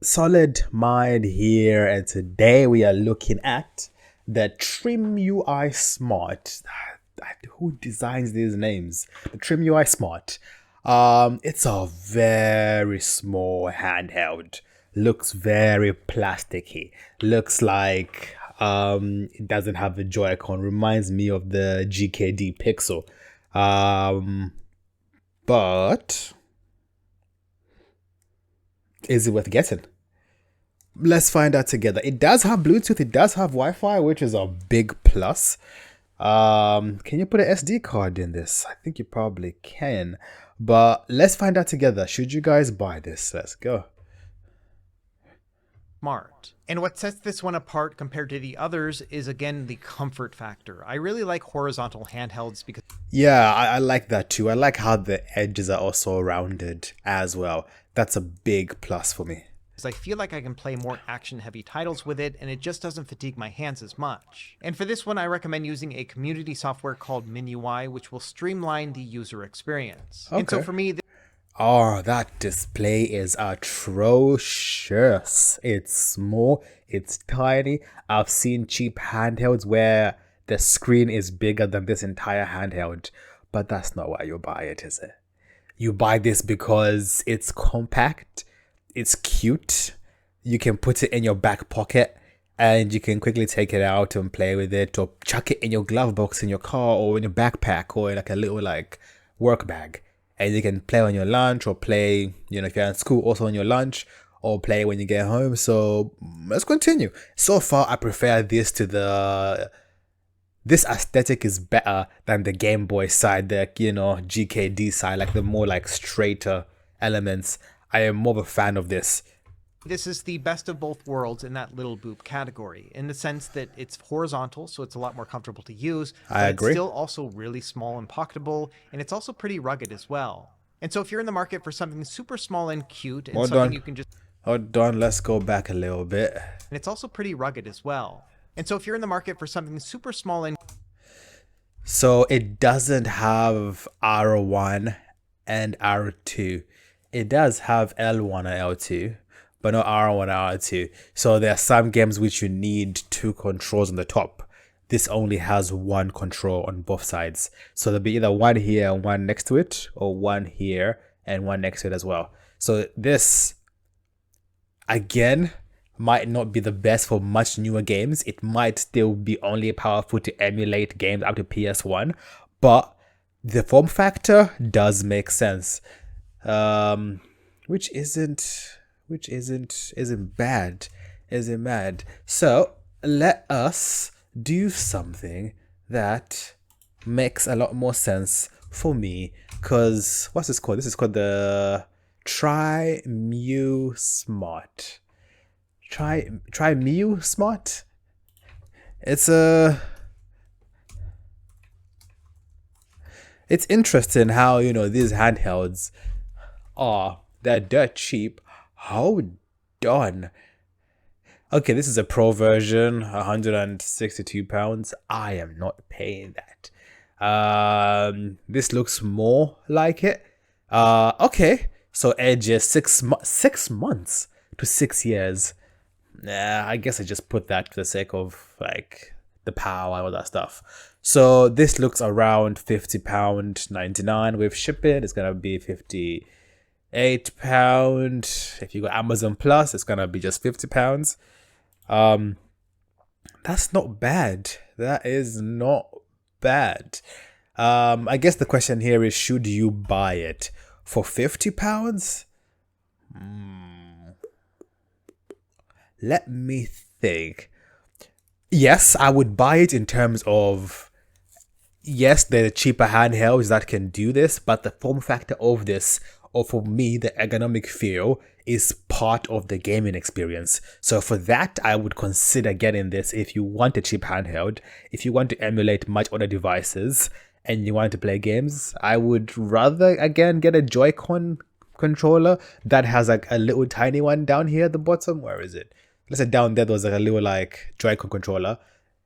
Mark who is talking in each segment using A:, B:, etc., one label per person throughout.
A: Solid Mind here, and today we are looking at the Trimui Smart. Who designs these names? The Trimui Smart. It's a very small handheld. Looks very plasticky. Looks like it doesn't have a Joy-Con. Reminds me of the GKD Pixel. But is it worth getting? Let's find out together. It does have Bluetooth, it does have Wi-Fi, which is a big plus. Can you put an SD card in this? I think you probably can. But let's find out together. Should you guys buy this? Let's go.
B: Smart. And what sets this one apart compared to the others is, again, the comfort factor. I really like horizontal handhelds because...
A: Yeah, I like that too. I like how the edges are also rounded as well. That's a big plus for me.
B: I feel like I can play more action-heavy titles with it, and it just doesn't fatigue my hands as much. And for this one, I recommend using a community software called MIUI, which will streamline the user experience.
A: Okay.
B: And so for me...
A: Oh, that display is atrocious. It's small, it's tiny. I've seen cheap handhelds where the screen is bigger than this entire handheld, but that's not why you buy it, is it? You buy this because it's compact, it's cute, you can put it in your back pocket, and you can quickly take it out and play with it, or chuck it in your glove box in your car, or in your backpack, or like a little work bag. And you can play on your lunch, or play, if you're in school, also on your lunch, or play when you get home. So let's continue. So far, I prefer this to this aesthetic is better than the Game Boy side, the GKD side, like the more straighter elements. I am more of a fan of this.
B: This is the best of both worlds in that little boop category, in the sense that it's horizontal, so it's a lot more comfortable to use.
A: I agree.
B: It's still also really small and pocketable, and it's also pretty rugged as well. And so if you're in the market for something super small and cute, and something you can just...
A: Hold on, let's go back a little bit.
B: And it's also pretty rugged as well. And so if you're in the market for something super small and...
A: So it doesn't have R1 and R2. It does have L1 and L2, but not R1 and R2. So there are some games which you need two controls on the top. This only has one control on both sides. So there'll be either one here and one next to it, or one here and one next to it as well. So this, again, might not be the best for much newer games. It might still be only powerful to emulate games up to PS1, but the form factor does make sense. Which isn't bad. So let us do something that makes a lot more sense for me. Cause what's this called? This is called the Trimui Smart. Trimui Smart. It's interesting how these handhelds they're dirt cheap. Hold on. Okay, this is a pro version, £162. I am not paying that. This looks more like it. Okay, so edges 6 months to 6 years. I guess I just put that for the sake of the power and all that stuff. So this looks around £50.99 with shipping. It's gonna be £58. If you got Amazon Plus, it's gonna be just £50. That's not bad. That is not bad. I guess the question here is, should you buy it for £50? Let me think. Yes, I would buy it in terms of, yes, there are cheaper handhelds that can do this, but the form factor of this, or for me, the ergonomic feel, is part of the gaming experience. So for that, I would consider getting this if you want a cheap handheld. If you want to emulate much older devices and you want to play games, I would rather, again, get a Joy-Con controller that has a little tiny one down here at the bottom. Where is it? Let's say down there was a little Joy-Con controller.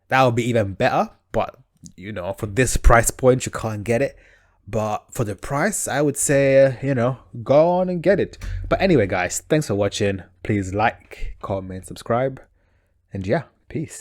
A: That would be even better, but for this price point, you can't get it. But for the price, I would say, go on and get it. But anyway, guys, thanks for watching. Please like, comment, subscribe. And yeah, peace.